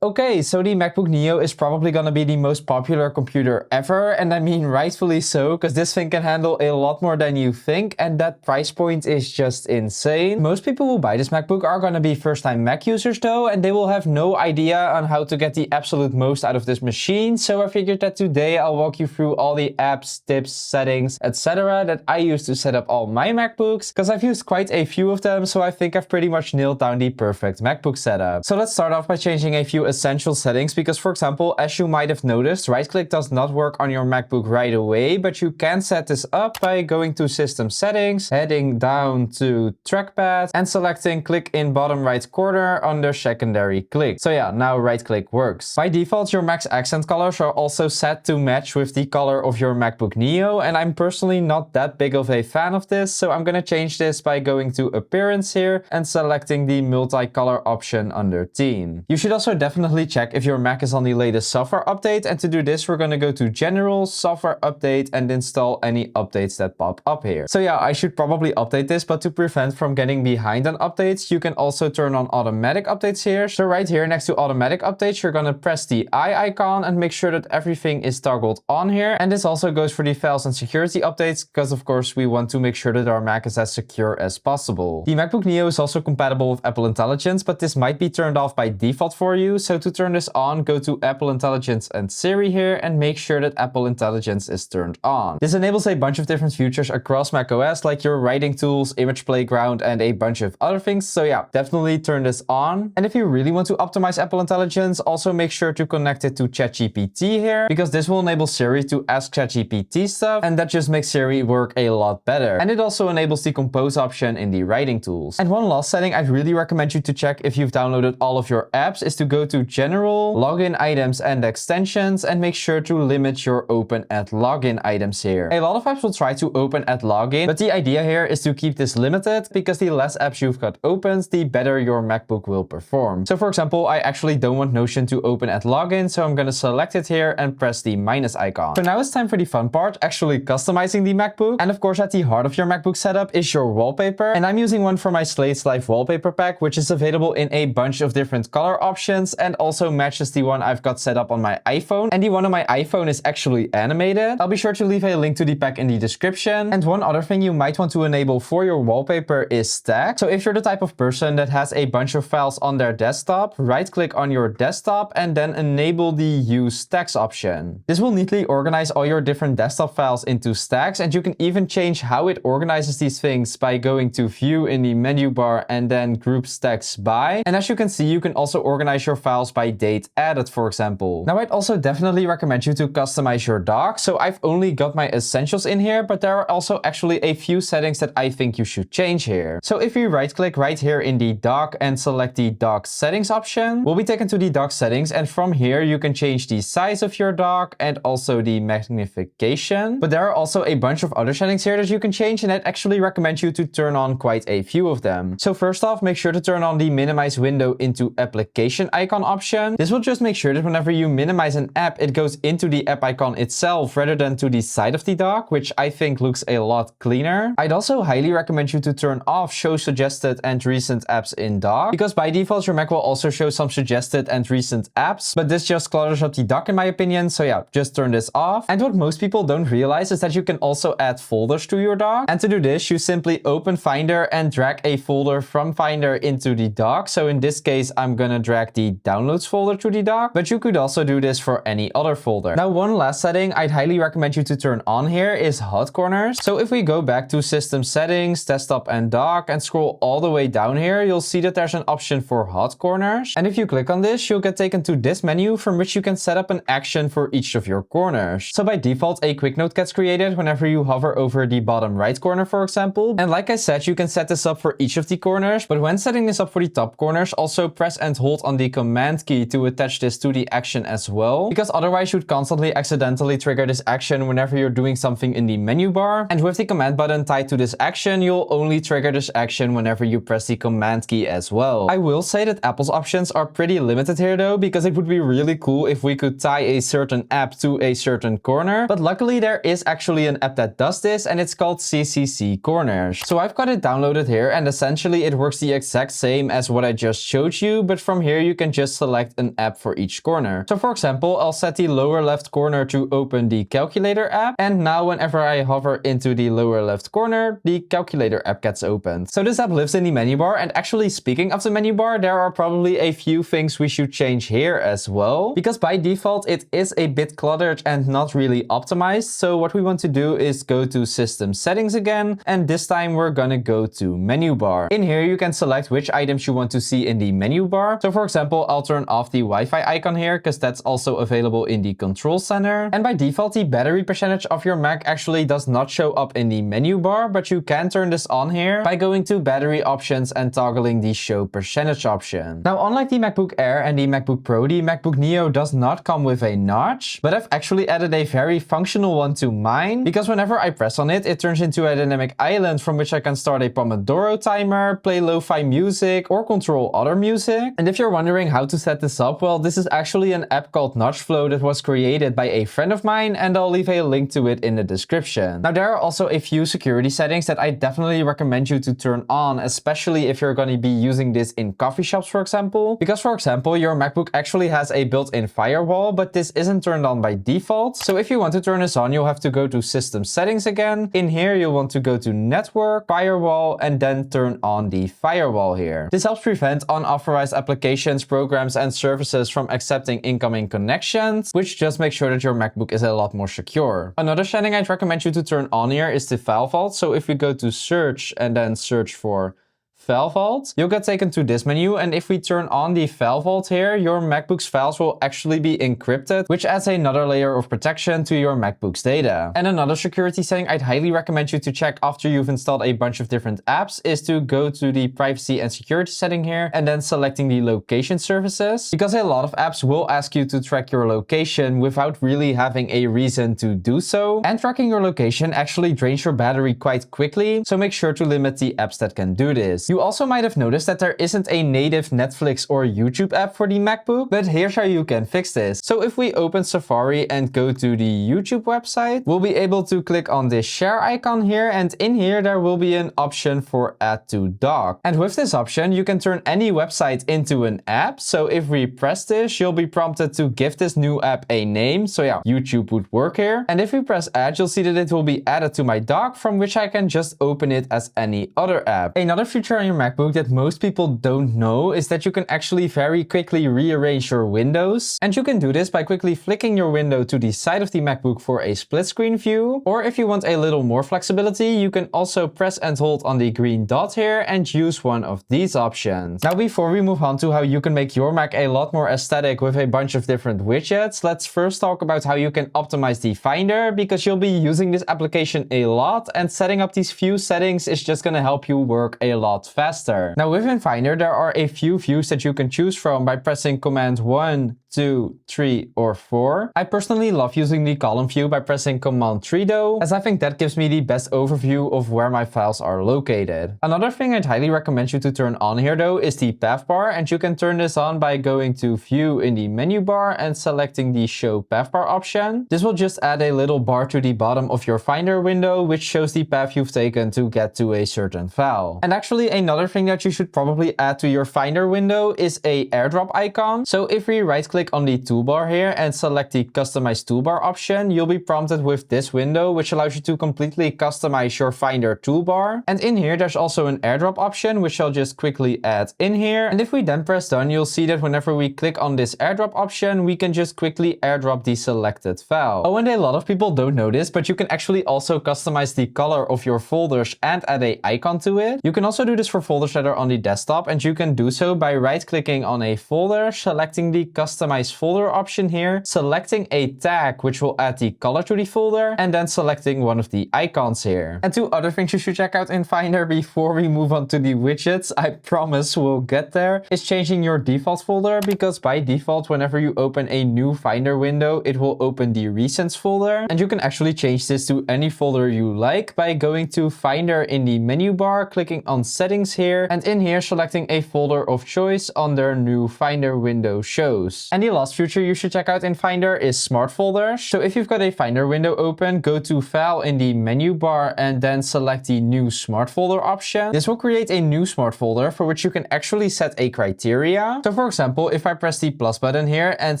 Okay, so the MacBook Neo is probably gonna be the most popular computer ever, and I mean rightfully so, because this thing can handle a lot more than you think, and that price point is just insane. Most people who buy this MacBook are gonna be first-time Mac users though, and they will have no idea on how to get the absolute most out of this machine, so I figured that today I'll walk you through all the apps, tips, settings, etc. that I use to set up all my MacBooks, because I've used quite a few of them, so I think I've pretty much nailed down the perfect MacBook setup. So let's start off by changing a few essential settings because, for example, as you might have noticed, right click does not work on your MacBook right away, but you can set this up by going to System Settings, heading down to Trackpad and selecting click in bottom right corner under secondary click. So yeah, now right click works. By default, your Mac's accent colors are also set to match with the color of your MacBook Neo, and I'm personally not that big of a fan of this, so I'm gonna change this by going to Appearance here and selecting the multicolor option under Theme. You should also definitely check if your Mac is on the latest software update, and to do this we're going to go to General, Software Update and install any updates that pop up here. So yeah, I should probably update this, but to prevent from getting behind on updates, you can also turn on automatic updates here. So right here next to automatic updates, you're going to press the eye icon and make sure that everything is toggled on here. And this also goes for the files and security updates, because of course we want to make sure that our Mac is as secure as possible. The MacBook Neo is also compatible with Apple Intelligence, but this might be turned off by default for you. So to turn this on, go to Apple Intelligence and Siri here and make sure that Apple Intelligence is turned on. This enables a bunch of different features across macOS, like your writing tools, image playground, and a bunch of other things. So yeah, definitely turn this on. And if you really want to optimize Apple Intelligence, also make sure to connect it to ChatGPT here, because this will enable Siri to ask ChatGPT stuff, and that just makes Siri work a lot better. And it also enables the compose option in the writing tools. And one last setting I'd really recommend you to check if you've downloaded all of your apps is to go to General, Login Items and Extensions, and make sure to limit your Open at Login items here. A lot of apps will try to open at login, but the idea here is to keep this limited, because the less apps you've got opened, the better your MacBook will perform. So for example, I actually don't want Notion to open at login, so I'm going to select it here and press the minus icon. So now it's time for the fun part, actually customizing the MacBook. And of course, at the heart of your MacBook setup is your wallpaper, and I'm using one from my Slate's Live wallpaper pack, which is available in a bunch of different color options and also matches the one I've got set up on my iPhone. And the one on my iPhone is actually animated. I'll be sure to leave a link to the pack in the description. And one other thing you might want to enable for your wallpaper is stack. So if you're the type of person that has a bunch of files on their desktop, right click on your desktop and then enable the Use Stacks option. This will neatly organize all your different desktop files into stacks, and you can even change how it organizes these things by going to View in the menu bar and then Group Stacks by. And as you can see, you can also organize your files by date added, for example. Now, I'd also definitely recommend you to customize your dock. So I've only got my essentials in here, but there are also actually a few settings that I think you should change here. So if you right click right here in the dock and select the dock settings option, we'll be taken to the dock settings, and from here you can change the size of your dock and also the magnification. But there are also a bunch of other settings here that you can change, and I'd actually recommend you to turn on quite a few of them. So first off, make sure to turn on the minimize window into application icon option. This will just make sure that whenever you minimize an app, it goes into the app icon itself rather than to the side of the dock, which I think looks a lot cleaner. I'd also highly recommend you to turn off show suggested and recent apps in dock, because by default your Mac will also show some suggested and recent apps, but this just clutters up the dock in my opinion. So yeah, just turn this off. And what most people don't realize is that you can also add folders to your dock. And to do this, you simply open Finder and drag a folder from Finder into the dock. So in this case, I'm gonna drag the downloads folder to the dock, but you could also do this for any other folder. Now, one last setting I'd highly recommend you to turn on here is hot corners. So if we go back to System Settings, Desktop and Dock and scroll all the way down here, you'll see that there's an option for hot corners. And if you click on this, you'll get taken to this menu from which you can set up an action for each of your corners. So by default, a quick note gets created whenever you hover over the bottom right corner, for example. And like I said, you can set this up for each of the corners, but when setting this up for the top corners, also press and hold on the Command key to attach this to the action as well, because otherwise you'd constantly accidentally trigger this action whenever you're doing something in the menu bar. And with the command button tied to this action, you'll only trigger this action whenever you press the Command key as well. I will say that Apple's options are pretty limited here though, because it would be really cool if we could tie a certain app to a certain corner, but luckily there is actually an app that does this, and it's called CCC Corners. So I've got it downloaded here, and essentially it works the exact same as what I just showed you, but from here you can just just select an app for each corner. So for example, I'll set the lower left corner to open the calculator app. And now whenever I hover into the lower left corner, the calculator app gets opened. So this app lives in the menu bar. And actually speaking of the menu bar, there are probably a few things we should change here as well. Because by default, it is a bit cluttered and not really optimized. So what we want to do is go to System Settings again. And this time we're gonna go to Menu Bar. In here, you can select which items you want to see in the menu bar. So for example, I'll turn off the Wi-Fi icon here because that's also available in the control center. And by default, the battery percentage of your Mac actually does not show up in the menu bar, but you can turn this on here by going to battery options and toggling the show percentage option. Now, unlike the MacBook Air and the MacBook Pro, the MacBook Neo does not come with a notch, but I've actually added a very functional one to mine because whenever I press on it, it turns into a dynamic island from which I can start a Pomodoro timer, play lo-fi music, or control other music. And if you're wondering how to set this up, well, this is actually an app called Notchflow that was created by a friend of mine, and I'll leave a link to it in the description. Now, there are also a few security settings that I definitely recommend you to turn on, especially if you're going to be using this in coffee shops, for example. Because, for example, your MacBook actually has a built-in firewall, but this isn't turned on by default. So if you want to turn this on, you'll have to go to System Settings again. In here, you'll want to go to Network, Firewall, and then turn on the firewall here. This helps prevent unauthorized applications, programs, and services from accepting incoming connections, which just makes sure that your MacBook is a lot more secure. Another setting I'd recommend you to turn on here is the file vault. So if we go to search and then search for File Vault, you'll get taken to this menu, and if we turn on the File Vault here, your MacBook's files will actually be encrypted, which adds another layer of protection to your MacBook's data. And another security setting I'd highly recommend you to check after you've installed a bunch of different apps is to go to the privacy and security setting here and then selecting the location services, because a lot of apps will ask you to track your location without really having a reason to do so. And tracking your location actually drains your battery quite quickly, so make sure to limit the apps that can do this. You also might have noticed that there isn't a native Netflix or YouTube app for the MacBook, but here's how you can fix this. So if we open Safari and go to the YouTube website, we'll be able to click on this share icon here, and in here there will be an option for add to dock. And with this option, you can turn any website into an app. So if we press this, you'll be prompted to give this new app a name. So yeah, YouTube would work here. And if we press add, you'll see that it will be added to my dock, from which I can just open it as any other app. Another feature on your MacBook that most people don't know is that you can actually very quickly rearrange your windows. And you can do this by quickly flicking your window to the side of the MacBook for a split screen view. Or if you want a little more flexibility, you can also press and hold on the green dot here and use one of these options. Now, before we move on to how you can make your Mac a lot more aesthetic with a bunch of different widgets, let's first talk about how you can optimize the Finder, because you'll be using this application a lot, and setting up these few settings is just going to help you work a lot faster. Now within Finder, there are a few views that you can choose from by pressing Command 1, 2, 3, or 4. I personally love using the column view by pressing Command 3 though, as I think that gives me the best overview of where my files are located. Another thing I'd highly recommend you to turn on here though is the path bar, and you can turn this on by going to View in the menu bar and selecting the Show Path Bar option. This will just add a little bar to the bottom of your Finder window, which shows the path you've taken to get to a certain file. And actually another thing that you should probably add to your Finder window is a airdrop icon. So if we right click on the toolbar here and select the customize toolbar option, you'll be prompted with this window, which allows you to completely customize your Finder toolbar. And in here, there's also an airdrop option, which I'll just quickly add in here. And if we then press done, you'll see that whenever we click on this airdrop option, we can just quickly airdrop the selected file. Oh, and a lot of people don't know this, but you can actually also customize the color of your folders and add an icon to it. You can also do this for folders that are on the desktop, and you can do so by right-clicking on a folder, selecting the Customize Folder option here, selecting a tag which will add the color to the folder, and then selecting one of the icons here. And two other things you should check out in Finder before we move on to the widgets, I promise we'll get there, is changing your default folder, because by default, whenever you open a new Finder window, it will open the Recents folder. And you can actually change this to any folder you like by going to Finder in the menu bar, clicking on Settings settings here, and in here selecting a folder of choice under new Finder window shows. And the last feature you should check out in Finder is smart folders. So if you've got a Finder window open, go to File in the menu bar and then select the new smart folder option. This will create a new smart folder for which you can actually set a criteria. So for example, if I press the plus button here and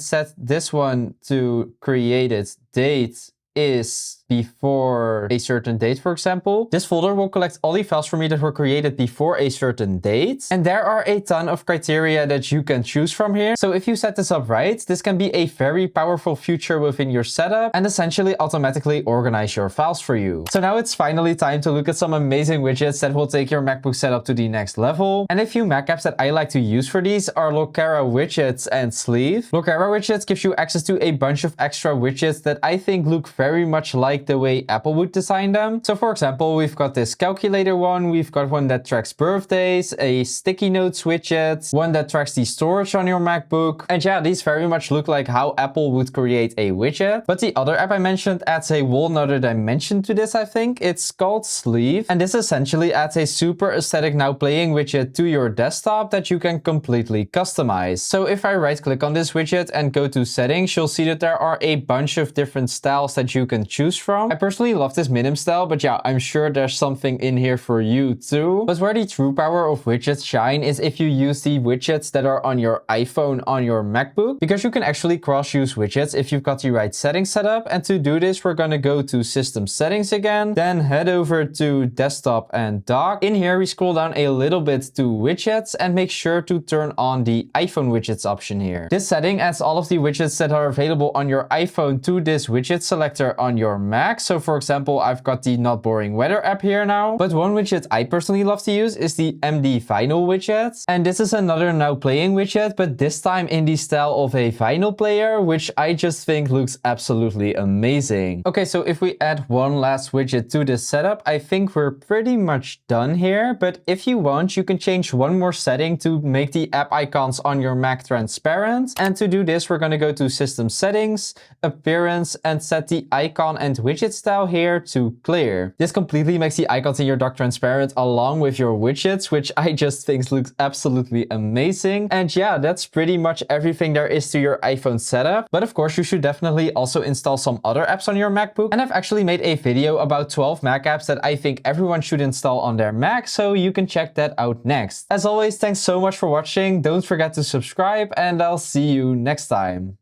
set this one to created date is before a certain date, for example, this folder will collect all the files for me that were created before a certain date. And there are a ton of criteria that you can choose from here. So if you set this up right, this can be a very powerful feature within your setup and essentially automatically organize your files for you. So now it's finally time to look at some amazing widgets that will take your MacBook setup to the next level. And a few Mac apps that I like to use for these are Locera Widgets and Sleeve. Locera Widgets gives you access to a bunch of extra widgets that I think look very much like the way Apple would design them. So for example, we've got this calculator one, we've got one that tracks birthdays, a sticky notes widget, one that tracks the storage on your MacBook. And yeah, these very much look like how Apple would create a widget. But the other app I mentioned adds a whole nother dimension to this, I think. It's called Sleeve. And this essentially adds a super aesthetic now playing widget to your desktop that you can completely customize. So if I right click on this widget and go to settings, you'll see that there are a bunch of different styles that you can choose from. I personally love this minim style, but yeah, I'm sure there's something in here for you too. But where the true power of widgets shine is if you use the widgets that are on your iPhone on your MacBook, because you can actually cross-use widgets if you've got the right settings set up. And to do this, we're gonna go to System Settings again, then head over to Desktop and Dock. In here, we scroll down a little bit to Widgets and make sure to turn on the iPhone widgets option here. This setting adds all of the widgets that are available on your iPhone to this widget selector on your Mac. So for example, I've got the Not Boring Weather app here now. But one widget I personally love to use is the MD Vinyl widget. And this is another now playing widget, but this time in the style of a vinyl player, which I just think looks absolutely amazing. Okay, so if we add one last widget to this setup, I think we're pretty much done here. But if you want, you can change one more setting to make the app icons on your Mac transparent. And to do this, we're going to go to System Settings, Appearance, and set the icon and widget style here to clear. This completely makes the icons in your dock transparent along with your widgets, which I just think looks absolutely amazing. And yeah, that's pretty much everything there is to your iPhone setup. But of course, you should definitely also install some other apps on your MacBook. And I've actually made a video about 12 Mac apps that I think everyone should install on their Mac, so you can check that out next. As always, thanks so much for watching. Don't forget to subscribe, and I'll see you next time.